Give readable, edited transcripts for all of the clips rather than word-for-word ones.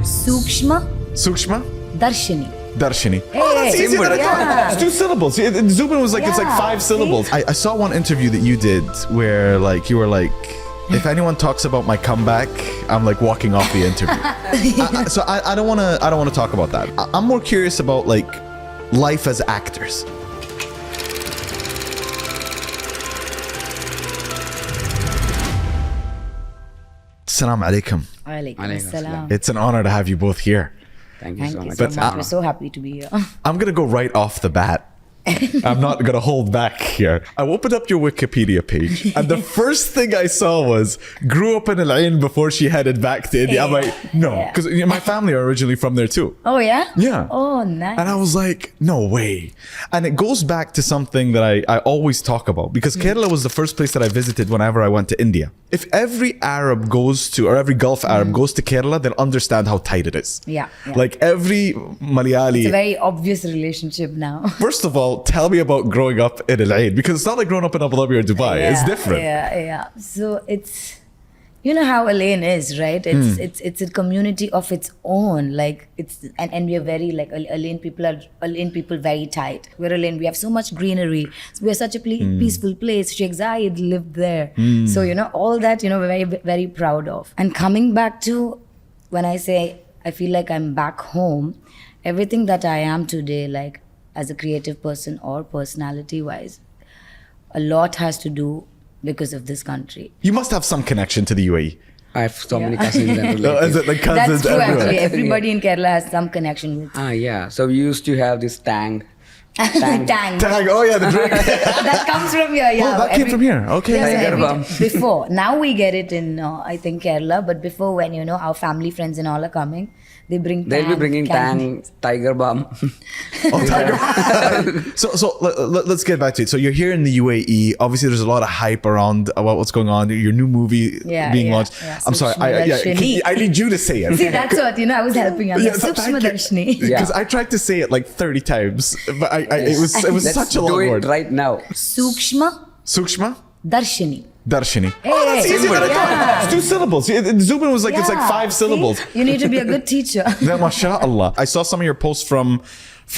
Sookshmadarshini. Darshini. Hey, That's easy than I thought. It's 2 syllables. Zubin was like, it's like 5 syllables. I saw one interview that you did where like you were like, if anyone talks about my comeback, I'm like walking off the interview. So I don't want to talk about that. I'm more curious about like life as actors. Assalamu alaikum. Walaikum assalam. It's an honor to have you both here. Thank you so much. Thank you so much. We're so happy to be here. I'm going to go right off the bat. I'm not going to hold back here. I opened up your Wikipedia page and the first thing I saw was grew up in Al Ain before she headed back to India. I'm like, no, because my family are originally from there too. Oh, yeah? Yeah. Oh, nice. And I was like, no way. And it goes back to something that I always talk about because Kerala was the first place that I visited whenever I went to India. If every Arab goes to, or every Gulf Arab goes to Kerala, they'll understand how tight it is. Yeah. Like every Malayali. It's a very obvious relationship now. First of all, tell me about growing up in Al Ain because it's not like growing up in Abu Dhabi or Dubai. It's different. Yeah. So it's, you know how Al Ain is, right? It's a community of its own. Like it's and we are very like Al Ain people very tight. We're Al Ain. We have so much greenery. So we are such a peaceful place. Sheikh Zayed lived there. So you know all that we're very very proud of. And coming back to when I say I feel like I'm back home, everything that I am today, like as a creative person or personality wise, a lot has to do because of this country. You must have some connection to the UAE. I have so many cousins and No, is relatives. it like cousins That's true everywhere? actually. Everybody in Kerala has some connection with Yeah. So we used to have this tang. Tang. Tag, oh yeah, the drink. That comes from here, yeah. Oh, that came from here. Okay. Yes, before. Now we get it in, I think, Kerala. But before, when, our family, friends and all are coming, they bring tang. They'll be bringing candy. tang, tiger balm. Oh, Tiger. So let's get back to it. So you're here in the UAE. Obviously, there's a lot of hype around about what's going on. Your new movie being launched. Yeah. I'm sorry. Sookshmadarshini. I need you to say it. See, that's what, I was helping you. Sookshmadarshini. Because I tried to say it like 30 times, but it was Let's such a long do it word. right now. Sookshmadarshini. Darshini. Hey, That's easy than I thought. It's 2 syllables. Zubin was like, it's like 5 syllables. You need to be a good teacher. Yeah, mashallah. I saw some of your posts from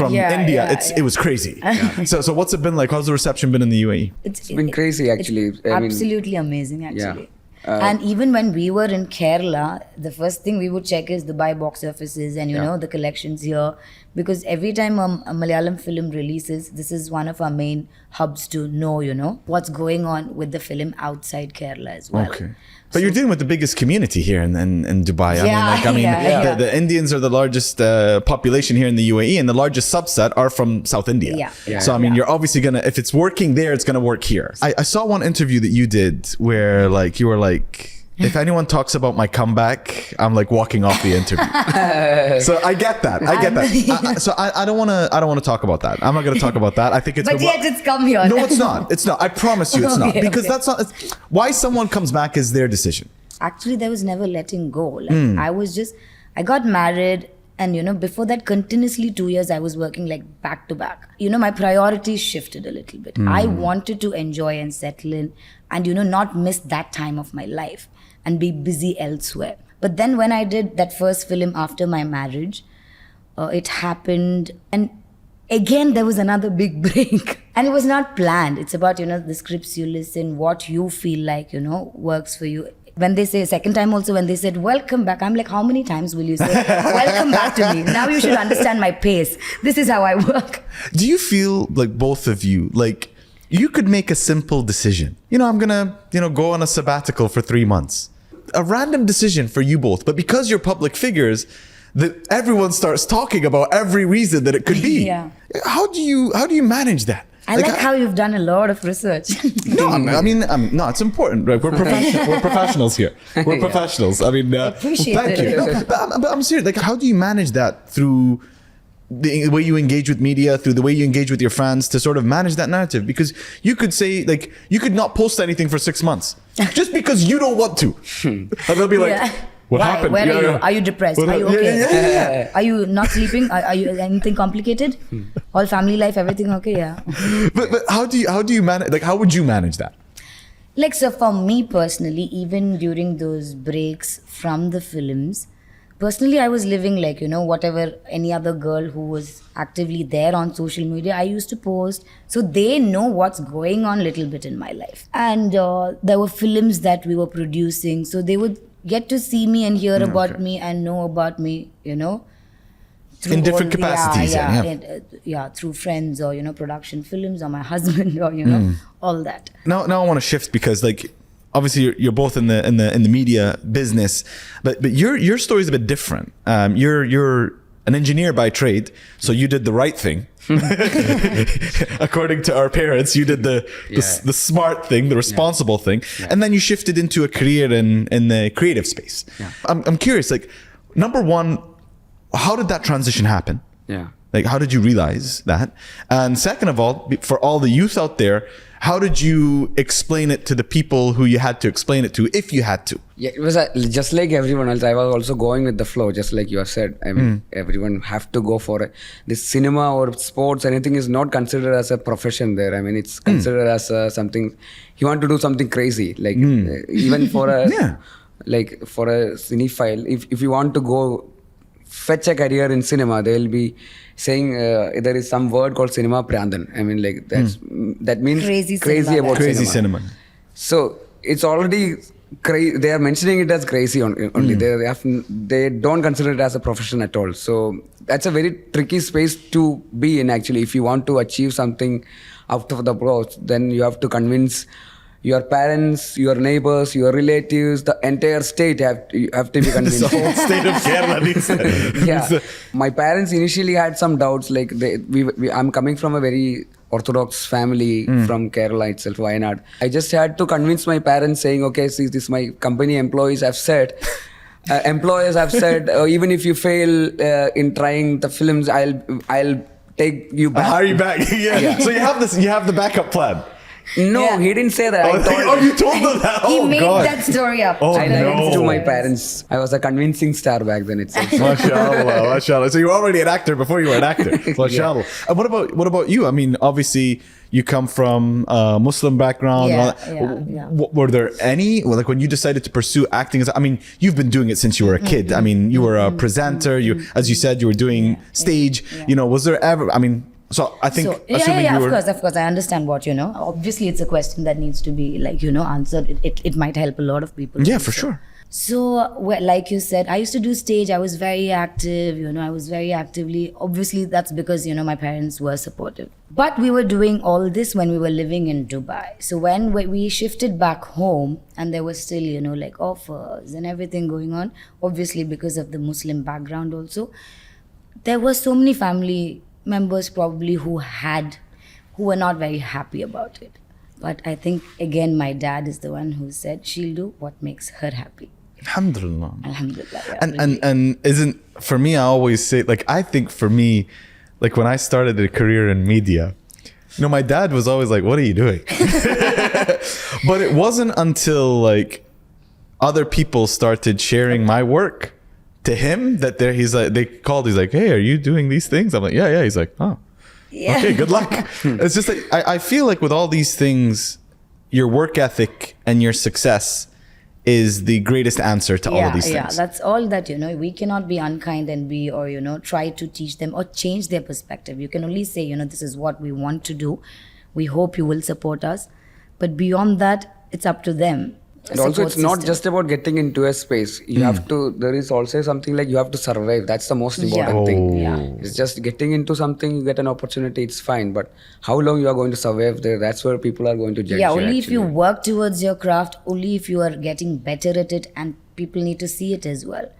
India. It was crazy. So what's it been like? How's the reception been in the UAE? It's been crazy, actually. It's absolutely amazing, actually. Yeah. And even when we were in Kerala, the first thing we would check is Dubai box offices and the collections here, because every time a Malayalam film releases, this is one of our main hubs to know what's going on with the film outside Kerala as well. Okay. But you're dealing with the biggest community here in Dubai. The Indians are the largest population here in the UAE, and the largest subset are from South India. So you're obviously gonna, if it's working there, it's gonna work here. I saw one interview that you did where like you were like, if anyone talks about my comeback, I'm like walking off the interview. So I get that. So I don't want to talk about that. I'm not going to talk about that. I think it's. But yet it's come here. No, it's not. It's not. I promise you, it's not. Because that's not. Why someone comes back is their decision. Actually, there was never letting go. Like I got married. And before that, continuously 2 years, I was working like back to back. My priorities shifted a little bit. I wanted to enjoy and settle in and, not miss that time of my life and be busy elsewhere. But then when I did that first film after my marriage, it happened. And again, there was another big break. And it was not planned. It's about, the scripts you listen, what you feel like, works for you. When they say second time also, when they said welcome back, I'm like, how many times will you say welcome back to me? Now you should understand my pace. This is how I work. Do you feel like both of you, like you could make a simple decision? I'm gonna, go on a sabbatical for 3 months. A random decision for you both, but because you're public figures, that everyone starts talking about every reason that it could be. Yeah. How do you manage that? I like how you've done a lot of research. No, no, it's important, right? We're professionals here. We're professionals. Appreciate thank it. you. No, but I'm serious. Like, how do you manage that through the way you engage with media, through the way you engage with your fans, to sort of manage that narrative? Because you could say, like, you could not post anything for 6 months just because you don't want to, and they'll be like. What happened? Where are you? Are you depressed? Are you okay? Yeah. Are you not sleeping? Are you anything complicated? All family life, everything okay? Yeah. But how do you manage? Like, how would you manage that? Like, so for me personally, even during those breaks from the films, personally, I was living like, whatever any other girl who was actively there on social media, I used to post. So they know what's going on a little bit in my life. And there were films that we were producing. So they would get to see me and hear about me and know about me, in different capacities. Through friends or, production films or my husband or, all that. Now I want to shift because like, obviously you're both in the media business, but your story is a bit different. You're an engineer by trade, so you did the right thing. According to our parents, you did the smart thing, the responsible thing, and then you shifted into a career in the creative space. Yeah. I'm curious, like, number one, how did that transition happen? Yeah. Like, how did you realize that? And second of all, for all the youth out there, how did you explain it to the people who you had to explain it to, if you had to? Yeah, it was just like everyone else. I was also going with the flow, just like you have said. I mean, everyone have to go for it. This cinema or sports, anything is not considered as a profession there. I mean, it's considered as something, you want to do something crazy. Like, even for a, like for a cinephile, if you want to go fetch a career in cinema, they will be saying there is some word called cinema prandan. I mean, like that means crazy about crazy cinema. So it's already crazy. They are mentioning it as crazy only. They don't consider it as a profession at all. So that's a very tricky space to be in. Actually, if you want to achieve something out of the box, then you have to convince your parents, your neighbors, your relatives, the entire state you have to be convinced. The whole state of Kerala. Yeah. My parents initially had some doubts. Like I'm coming from a very orthodox family from Kerala itself, Wayanad. I just had to convince my parents saying, okay, see, this my company employees have said, even if you fail in trying the films, I'll take you back. Hire you back. So you have the backup plan. No, he didn't say that. You told them that? He made that story up. I lied to my parents. I was a convincing star back then itself. Mashallah. So you were already an actor before you were an actor. Mashallah. And what about you? I mean, obviously you come from a Muslim background. Were there any, like when you decided to pursue acting, I mean, you've been doing it since you were a kid. I mean, you were a presenter. You, as you said, you were doing stage. Was there ever, I mean, so I think, assuming you were... Of course, I understand what, obviously it's a question that needs to be like, answered. It might help a lot of people. Yeah, for sure. So, like you said, I used to do stage. I was very active, I was very actively, obviously that's because, my parents were supportive. But we were doing all this when we were living in Dubai. So when we shifted back home and there was still, like offers and everything going on, obviously because of the Muslim background also, there were so many family members probably who were not very happy about it. But I think again my dad is the one who said she'll do what makes her happy. Alhamdulillah. Yeah, and isn't, for me, I always say, like, I think for me, like when I started a career in media, my dad was always like, what are you doing? But it wasn't until like other people started sharing my work to him that he's like, hey, are you doing these things? I'm like, yeah. He's like, oh, okay, good luck. It's just like, I feel like with all these things, your work ethic and your success is the greatest answer to all of these things. Yeah, that's all that, we cannot be unkind and try to teach them or change their perspective. You can only say, this is what we want to do. We hope you will support us. But beyond that, it's up to them. And also, it's not just about getting into a space. You have to, there is also something like you have to survive. That's the most important thing. Yeah. It's just getting into something, you get an opportunity, it's fine. But how long you are going to survive there, that's where people are going to judge you. Only if you work towards your craft, only if you are getting better at it and people need to see it as well.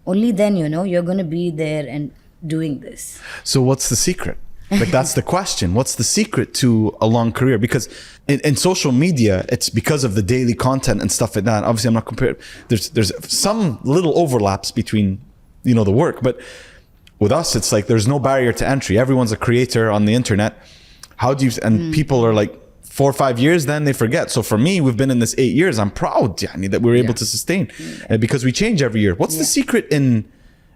Only then, you're going to be there and doing this. So what's the secret? Like, that's the question. What's the secret to a long career? Because in social media, it's because of the daily content and stuff like that. Obviously, I'm not comparing. There's some little overlaps between, the work. But with us, it's like there's no barrier to entry. Everyone's a creator on the internet. How do you... And people are like 4 or 5 years, then they forget. So for me, we've been in this 8 years. I'm proud, that we're able to sustain because we change every year. What's the secret in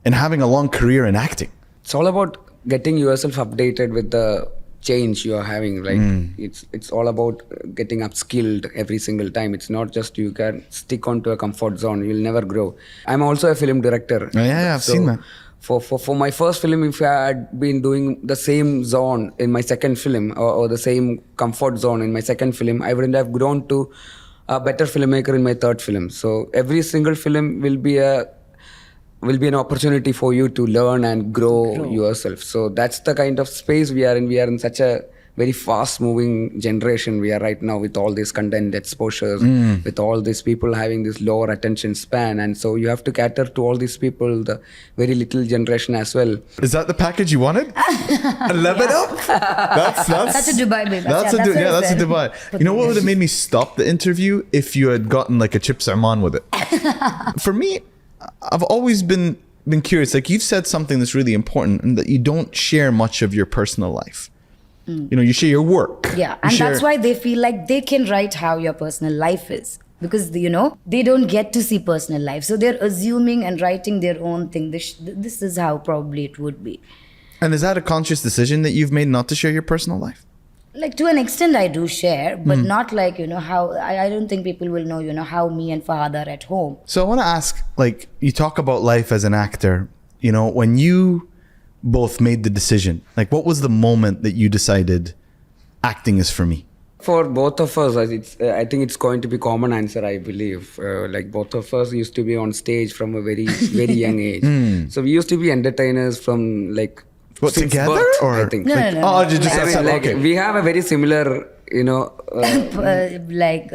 having a long career in acting? It's all about getting yourself updated with the change you are having. Like it's all about getting upskilled every single time. It's not just you can stick onto a comfort zone. You'll never grow. I'm also a film director. Yeah, I've seen that. For my first film, if I had been doing the same zone in my second film or the same comfort zone in my second film, I wouldn't have grown to a better filmmaker in my third film. So every single film will be an opportunity for you to learn and grow yourself. So that's the kind of space we are in. We are in such a very fast moving generation we are right now, with all these content exposures, with all these people having this lower attention span. And so you have to cater to all these people, the very little generation as well. Is that the package you wanted? 11 up? That's a Dubai baby. That's a Dubai. You know what would have made me stop the interview? If you had gotten like a chips Arman with it. For me, I've always been curious. Like, you've said something that's really important, and that you don't share much of your personal life. You know, you share your work. Yeah, and that's why they feel like they can write how your personal life is. Because, you know, they don't get to see personal life. So they're assuming and writing their own thing. This is how probably it would be. And is that a conscious decision that you've made not to share your personal life? Like, to an extent I do share, but not like, you know, how, I don't think people will know, you know, how me and Fahadh are at home. So I want to ask, like, you talk about life as an actor, you know, when you both made the decision, like, what was the moment that you decided acting is for me? For both of us, I think it's going to be common answer, I believe. Like, both of us used to be on stage from a very, very young age. So we used to be entertainers from like... What, together? Birth, or I think. No. Oh, just okay. We have a very similar, you know,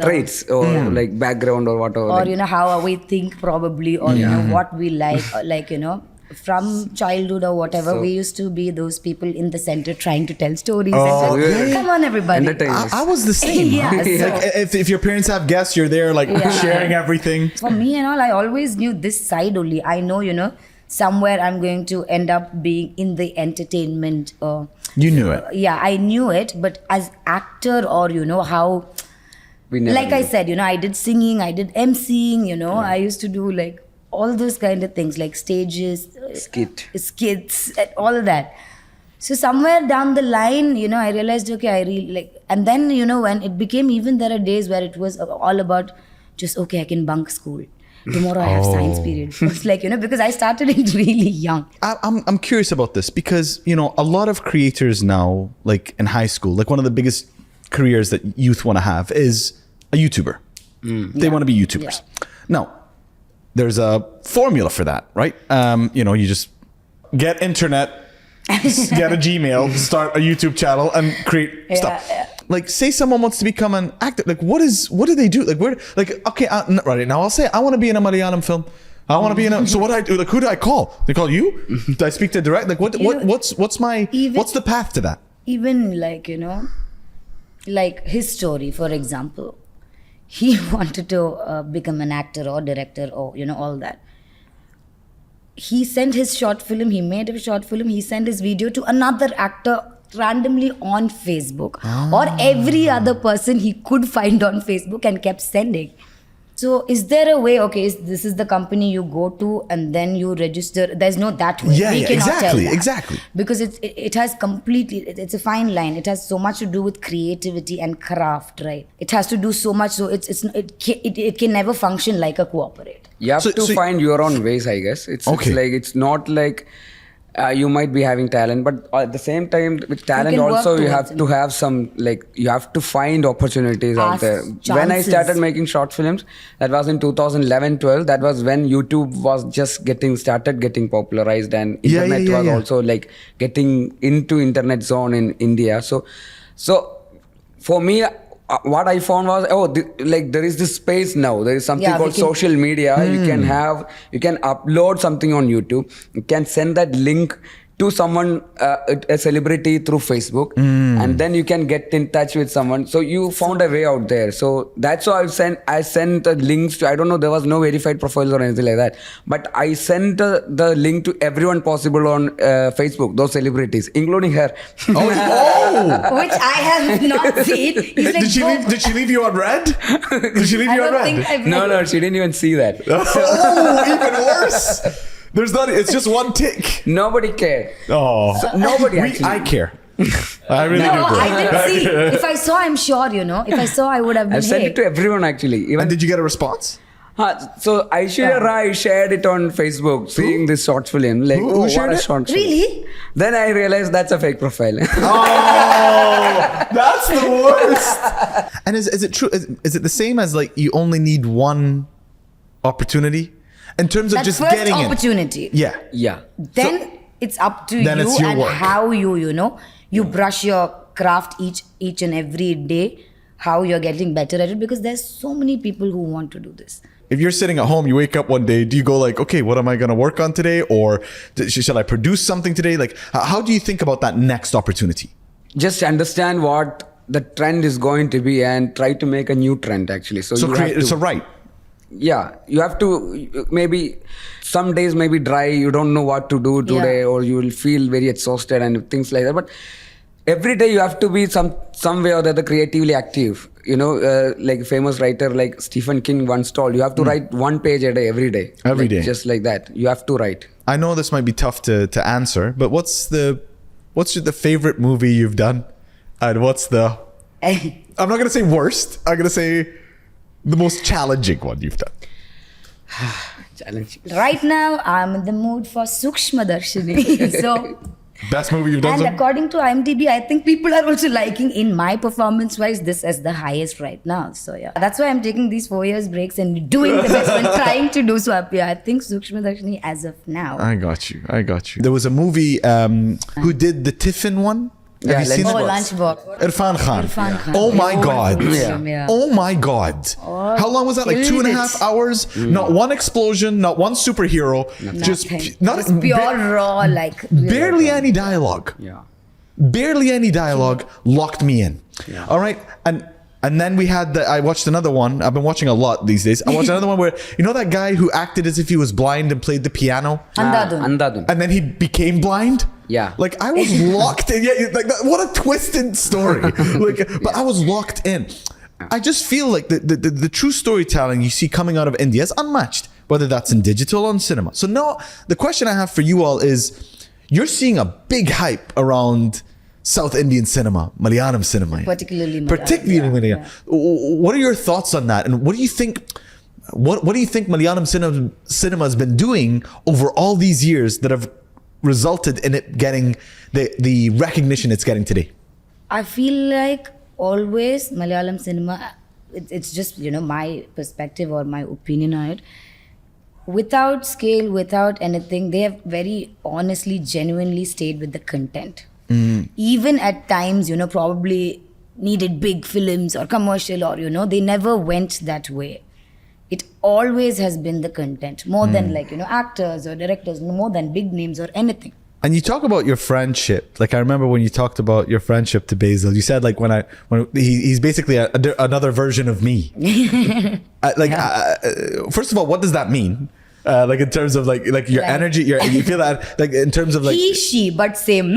traits or like background or whatever. Or, you know, how we think probably, or, you know, what we like, or like, you know, from childhood or whatever, we used to be those people in the center trying to tell stories. Come on, everybody. I was the same. Yeah, so, if your parents have guests, you're there like sharing everything. For me and all, I always knew this side only. I know, you know, somewhere I'm going to end up being in the entertainment. You knew it. Yeah, I knew it. But as actor, or, you know, how... Like I said, you know, I did singing, I did emceeing, you know, I used to do like all those kind of things, like stages, skits, and all of that. So somewhere down the line, you know, I realized, okay, I really like, and then, you know, when it became, even there are days where it was all about just, okay, I can bunk school. Tomorrow I have science period. It's like, you know, because I started it really young. I'm curious about this because, you know, a lot of creators now, like in high school, like one of the biggest careers that youth want to have is a YouTuber. They want to be YouTubers. Now, there's a formula for that, right? You know, you just get internet, get a Gmail, start a YouTube channel, and create stuff. Like, say someone wants to become an actor. Like, what do they do? Like, where? Like, okay, right now I'll say I want to be in a Malayalam film. I want to be in a. So what do I do? Like, who do I call? They call you? Do I speak to direct? Like, what's the path to that? Even like, you know, like his story, for example. He wanted to become an actor or director or, you know, all that. He sent his short film, he made a short film, he sent his video to another actor randomly on Facebook or every other person he could find on Facebook and kept sending. So is there a way, okay, this is the company you go to and then you register? There's no that way. Yeah, exactly. Because it has completely, it's a fine line. It has so much to do with creativity and craft, right? It has to do so much, so it can never function like a corporate. You have to find your own ways, I guess. It's like, it's not like you might be having talent, but at the same time with talent also you have to have some, like, you have to find opportunities out there. Chances. When I started making short films, that was in 2011-12. That was when YouTube was just started getgetting popularized, and internet was also like getting into internet zone in India. So for me, what I found was, like, there is this space now. There is something called social media. You can upload something on YouTube. You can send that link to someone, a celebrity, through Facebook, and then you can get in touch with someone. So you found a way out there. So that's why I sent the links to, I don't know, there was no verified profiles or anything like that, but I sent the link to everyone possible on Facebook, those celebrities, including her. Which I have not seen. Did she leave you on red? Did she leave you on red? No, she didn't even see that. Even worse. It's just one tick. Nobody cared. Oh, nobody. I care. I really No, do. Bro. I didn't see. If I saw, I'm sure, you know. If I saw, I would have been, I sent it to everyone actually. Even And did you get a response? so Aishwarya Rai shared it on Facebook, seeing this short film. Like, Who shared what a it? short film. Really? Then I realized that's a fake profile. Oh, that's the worst. And is it true? Is it the same as like you only need one opportunity in terms of That just first getting opportunity. in? Yeah. Yeah. Then it's up to Then you it's your and work. how you know, you brush your craft each and every day, how you're getting better at it, because there's so many people who want to do this. If you're sitting at home, you wake up one day, do you go like, okay, what am I going to work on today? Or should I produce something today? Like, how do you think about that next opportunity? Just understand what the trend is going to be and try to make a new trend actually. So you have to, So right. yeah, you have to, maybe some days maybe dry, you don't know what to do today, Yeah. or you will feel very exhausted and things like that. But every day you have to be some way or the other creatively active. You know, like a famous writer like Stephen King once told, you have to write 1 page a day every day. Every day. Just like that. You have to write. I know this might be tough to answer, but what's the favorite movie you've done? And what's the, I'm not going to say worst. I'm going to say the most challenging one you've done. Challenge. Right now, I'm in the mood for Sookshmadarshini. So, Best movie you've done? and Zam? according to IMDb, I think people are also liking, in my performance-wise, this as the highest right now. So yeah, that's why I'm taking these 4 years breaks and doing the best and trying to do so up here. I think Sookshmadarshini as of now. I got you. There was a movie who did the Tiffin one. Have Yeah, you seen Oh, it? Lunchbox. Irfan Khan. Irfan Khan. Oh my Yeah. God. Yeah. Oh my God. How long was that? Like killed 2.5 it. hours? Not one explosion, not one superhero. Just Pure raw, like barely any dialogue. Yeah. Barely any dialogue locked me in. All right. And then we had I watched another one. I've been watching a lot these days. I watched another one where, you know, that guy who acted as if he was blind and played the piano? Andhadhun. Andhadhun. And then he became blind. Yeah. Like I was locked in. Yeah, like what a twisted story. But I was locked in. I just feel like the true storytelling you see coming out of India is unmatched, whether that's in digital or in cinema. So now the question I have for you all is, you're seeing a big hype around South Indian cinema, Malayalam cinema. Particularly Malayalam. yeah. What are your thoughts on that? And what do you think? What do you think Malayalam cinema has been doing over all these years that have resulted in it getting the recognition it's getting today? I feel like always Malayalam cinema, it's just, you know, my perspective or my opinion on it. Without scale, without anything, they have very honestly, genuinely stayed with the content. Even at times, you know, probably needed big films or commercial, or, you know, they never went that way. It always has been the content, more than like, you know, actors or directors, more than big names or anything. And you talk about your friendship. Like I remember when you talked about your friendship to Basil, you said like when he's basically another version of me. First of all, what does that mean? Like in terms of like your energy, you feel that like in terms of like He, she, but same.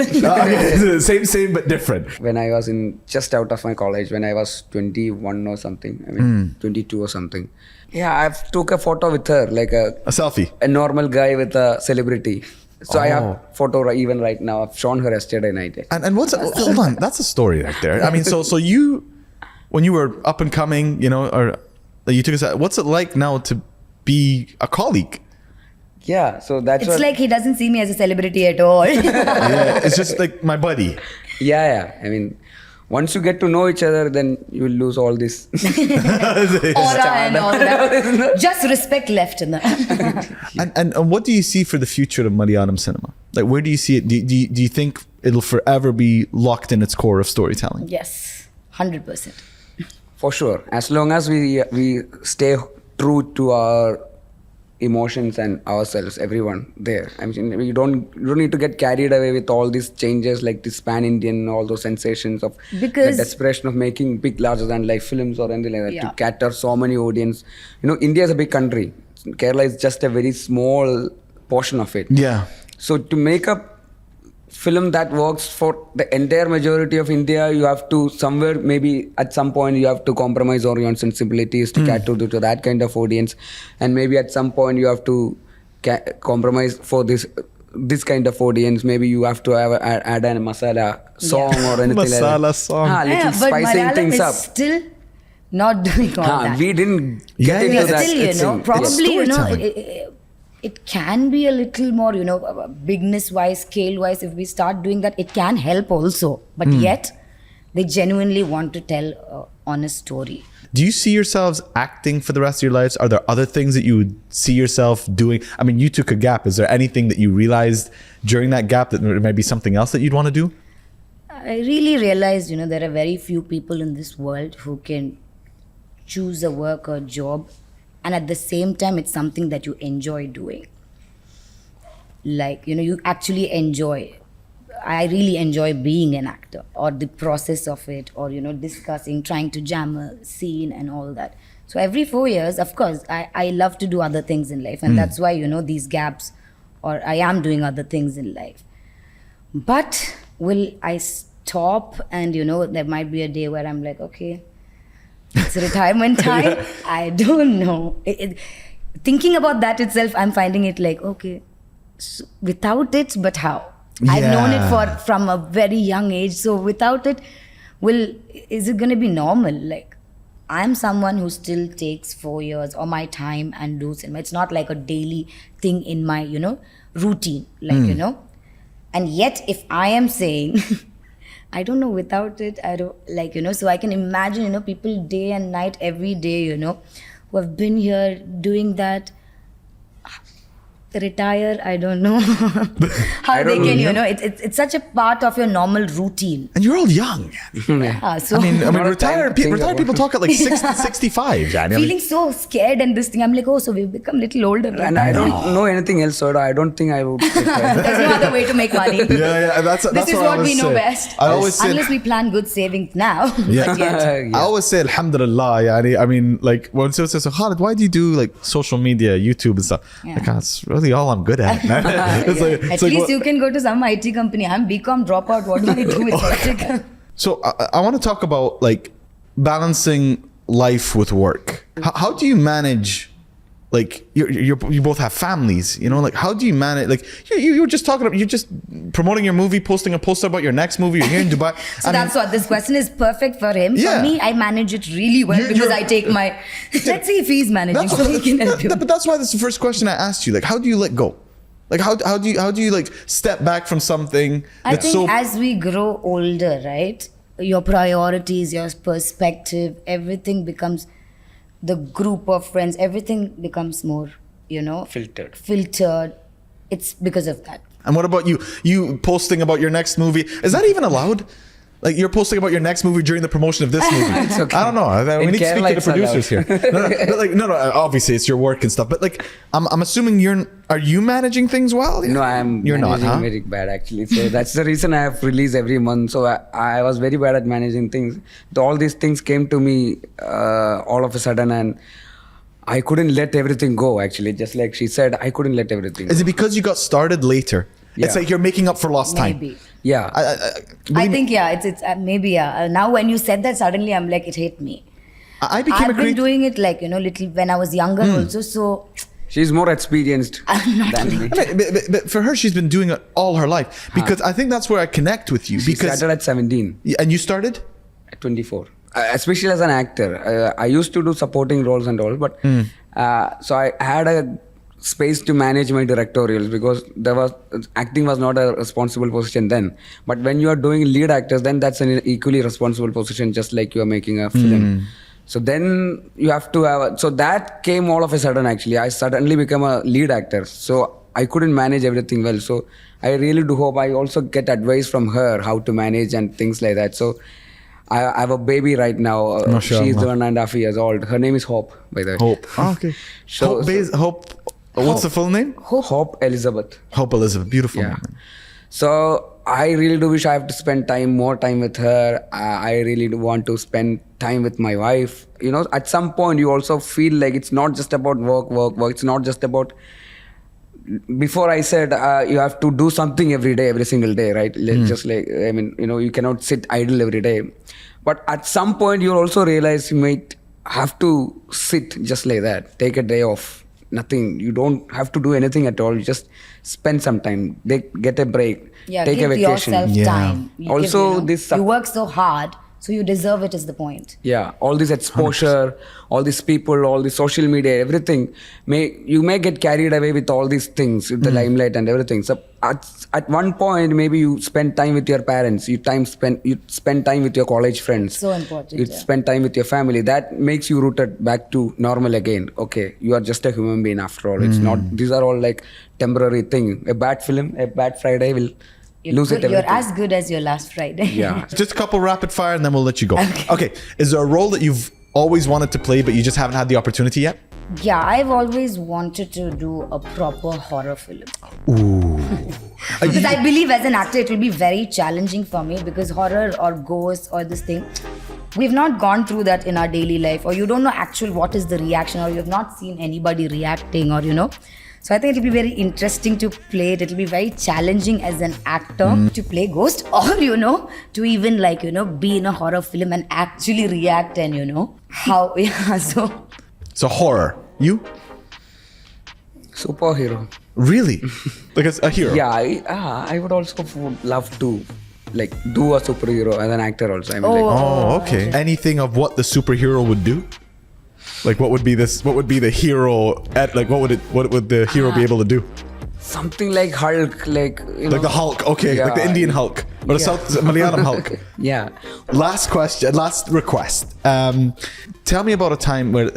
same but different. When I was just out of my college, when I was 21 or something, I mean 22 or something. Yeah, I've took a photo with her, like a selfie. A normal guy with a celebrity. So I have photo even right now. I've shown her yesterday night. And what's hold on, that's a story right there. I mean, so you, when you were up and coming, you know, or you took us. What's it like now to be a colleague? Yeah, so that's It's like he doesn't see me as a celebrity at all. Yeah, it's just like my buddy. Yeah. I mean, once you get to know each other, then you will lose all this. Aura and all that. Just respect left in that. And what do you see for the future of Malayalam cinema? Like, where do you see it? Do you think it'll forever be locked in its core of storytelling? Yes, 100%. For sure. As long as we stay true to our emotions and ourselves, everyone there. I mean, you don't need to get carried away with all these changes like this pan-Indian, all those sensations of Because- the desperation of making big larger than life films or anything like that Yeah. to cater so many audience. You know, India is a big country. Kerala is just a very small portion of it. Yeah. So to make a film that works for the entire majority of India, you have to somewhere, maybe at some point, you have to compromise on your sensibilities to cater to that kind of audience. And maybe at some point, you have to compromise for this this kind of audience. Maybe you have to add a masala song or anything like that. Masala song. Little but spicing Malayalam things is up. still not doing all that. We didn't get into that. Still, probably, storytelling. it can be a little more, bigness-wise, scale-wise. If we start doing that, it can help also. But yet, they genuinely want to tell an honest story. Do you see yourselves acting for the rest of your lives? Are there other things that you would see yourself doing? I mean, you took a gap. Is there anything that you realized during that gap that there might be something else that you'd want to do? I really realized, there are very few people in this world who can choose a work or job, and at the same time, it's something that you enjoy doing. Like, you actually enjoy. I really enjoy being an actor, or the process of it, or, discussing, trying to jam a scene and all that. So every 4 years, of course, I love to do other things in life. And that's why, these gaps, or I am doing other things in life. But will I stop and, there might be a day where I'm like, okay, it's retirement time. I don't know. Thinking about that itself, I'm finding it like, okay, so without it, but how? I've known it from a very young age. So without it, is it going to be normal? Like, I'm someone who still takes 4 years or my time and do cinema. It's not like a daily thing in my, routine. Like, and yet if I am saying, I don't know, without it, I don't, like, so I can imagine, people day and night, every day, who have been here doing that. Retire, I don't know how they can, it's such a part of your normal routine. And you're all young. So I mean, retired people talk at like 65. Feeling so scared and this thing. I'm like, so we've become a little older. And I don't know anything else, so I don't think I would. There's no other way to make money. That's this is what we know best. I always say, unless we plan good savings now. I always say, alhamdulillah. I mean, like, when someone says, so Fahadh, why do you do like social media, YouTube and stuff? Like, it's really all I'm good at. At least you can go to some IT company. I'm BCom dropout. What do I do with it? So I want to talk about like balancing life with work. How do you manage? Like you both have families, like how do you manage? Like you were just talking about, you're just promoting your movie, posting a poster about your next movie. You're here in Dubai. So that's what this question is perfect for him. Yeah. For me, I manage it really well because I take my. Let's see if he's managing, so he can help you. But that's why this is the first question I asked you. Like, how do you let go? Like, how do you like step back from something? I think as we grow older, right, your priorities, your perspective, everything becomes. The group of friends, everything becomes more, filtered. It's because of that. And what about you? You posting about your next movie? Is that even allowed? Like, you're posting about your next movie during the promotion of this movie? It's okay. I don't know. We need to speak to the producers here. No. Obviously, it's your work and stuff. But like, I'm assuming are you managing things well? No, you're managing not very bad actually. So that's the reason I have released every month. So I was very bad at managing things. All these things came to me all of a sudden, and I couldn't let everything go. Actually, just like she said, I couldn't let everything go. Is it because you got started later? Yeah. It's like you're making up for lost time. Maybe. Yeah. I think, it's maybe, yeah. Now when you said that, suddenly I'm like, it hit me. I've been doing it like, little when I was younger also, so... She's more experienced than me. But for her, she's been doing it all her life. Because I think that's where I connect with you. She started at 17. And you started? At 24. Especially as an actor. I used to do supporting roles and all, but... so I had a space to manage my directorials because acting was not a responsible position then. But when you are doing lead actors, then that's an equally responsible position, just like you are making a film. So then you have to have... So that came all of a sudden actually. I suddenly became a lead actor. So I couldn't manage everything well. So I really do hope I also get advice from her how to manage and things like that. So I have a baby right now. She's 1.5 years old. Her name is Hope, by the way. Hope. Oh, okay. Hope. What's the full name? Hope Elizabeth. Hope Elizabeth. Beautiful. Yeah. So I really do wish I have to spend more time with her. I really do want to spend time with my wife. At some point you also feel like it's not just about work. It's not just about... Before I said you have to do something every day, every single day, right? Just like, you cannot sit idle every day. But at some point you also realize you might have to sit just like that, take a day off. nothing. You don't have to do anything at all. You just spend some time. They get a break. Yeah, take give a vacation. yourself time. Also, you work so hard, so you deserve it is the point. Yeah, all this exposure, 100%. All these people, all the social media, everything. You may get carried away with all these things, with the limelight and everything. So at one point, maybe you spend time with your parents. You spend time with your college friends. So important. You spend time with your family. That makes you rooted back to normal again. Okay, you are just a human being after all. It's not. These are all like temporary thing. A bad film, a bad Friday will. You're as good as your last Friday. Yeah. Just a couple rapid fire and then we'll let you go. Okay. Is there a role that you've always wanted to play but you just haven't had the opportunity yet? Yeah, I've always wanted to do a proper horror film. Ooh. Because I believe as an actor it will be very challenging for me because horror or ghosts or this thing, we've not gone through that in our daily life, or you don't know what is the reaction, or you have not seen anybody reacting, or So I think it'll be very interesting to play it. It'll be very challenging as an actor to play ghost, or to even be in a horror film and actually react and how So horror. You? Superhero. Really? Like a hero? Yeah, I would also love to do a superhero as an actor also. Okay. Anything of what the superhero would do? Like what would be the hero what would the hero be able to do? Something like Hulk, like the Hulk, okay, like the Indian Hulk or the Malayalam Hulk. Yeah. Last request. Tell me about a time where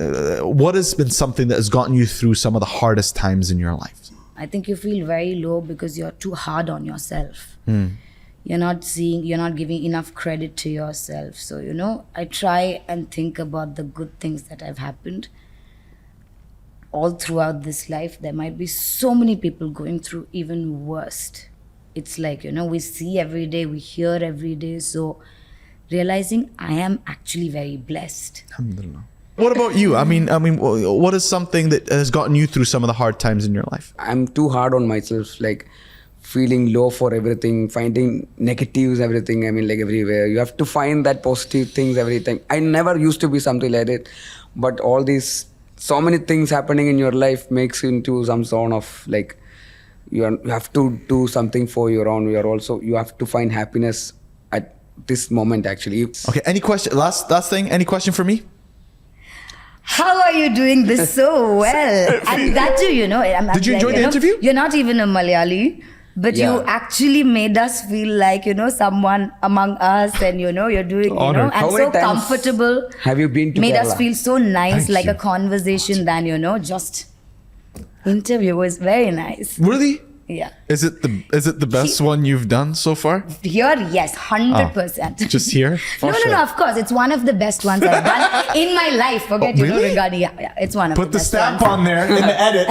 what has been something that has gotten you through some of the hardest times in your life? I think you feel very low because you're too hard on yourself. You're not giving enough credit to yourself. So, I try and think about the good things that have happened all throughout this life. There might be so many people going through even worse. It's like, we see every day, we hear every day. So realizing I am actually very blessed. Alhamdulillah. What about you? I mean, what is something that has gotten you through some of the hard times in your life? I'm too hard on myself, feeling low for everything, finding negatives, everything. Everywhere. You have to find that positive things every time. I never used to be something like that, but all these, so many things happening in your life makes you into some sort of you have to do something for your own. You have to find happiness at this moment actually. Okay. Any question? Last thing. Any question for me? How are you doing this so well? And that too, Did you enjoy the interview? You're not even a Malayali. But you actually made us feel like, someone among us, and, you're doing, Honored. and so comfortable. Have you been to Made Kerala? Us feel so nice, Thank like you. a conversation than, just interview was very nice. Really? Yeah. Is it the best one you've done so far? Here, yes, 100%. Just here? No, of course. It's one of the best ones I've done in my life. Forget, really? regarding, it's one of Put the the best stamp ones. on there in the edit.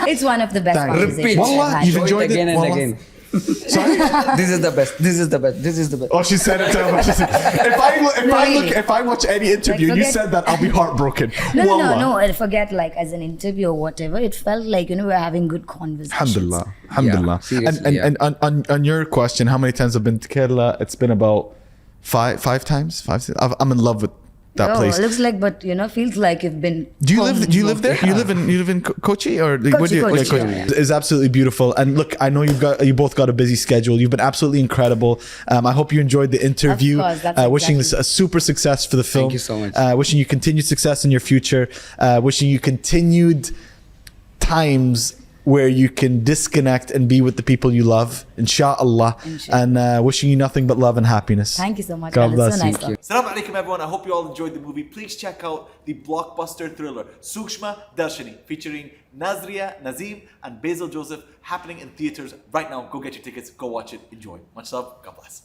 It's one of the best Thanks. conversations Repeat. I've had. You've Show it enjoyed again it? and Wallah? again. Sorry? This is the best. This is the best. This is the best. Oh, she said it to him. She said, if I watch any interview and you said that, I'll be heartbroken. No. Forget as an interview or whatever. It felt like, we were having good conversations. Alhamdulillah. Yeah, seriously, and on your question, how many times I've been to Kerala? It's been about five times. I'm in love with that place. It looks like, but feels like you've been. Do you live there? You live in Kochi or Kochi, Kochi. yeah. It's absolutely beautiful. And look, I know you both got a busy schedule. You've been absolutely incredible. I hope you enjoyed the interview. Of course, wishing this a super success for the film. Thank you so much. Wishing you continued success in your future. Wishing you continued times where you can disconnect and be with the people you love, inshallah. And wishing you nothing but love and happiness. Thank you so much. God It's bless so you. nice. Assalamu alaikum everyone, I hope you all enjoyed the movie. Please check out the blockbuster thriller Sookshmadarshini featuring Nazriya, Nazim and Basil Joseph, happening in theaters right now. Go get your tickets, go watch it, enjoy. Much love, God bless.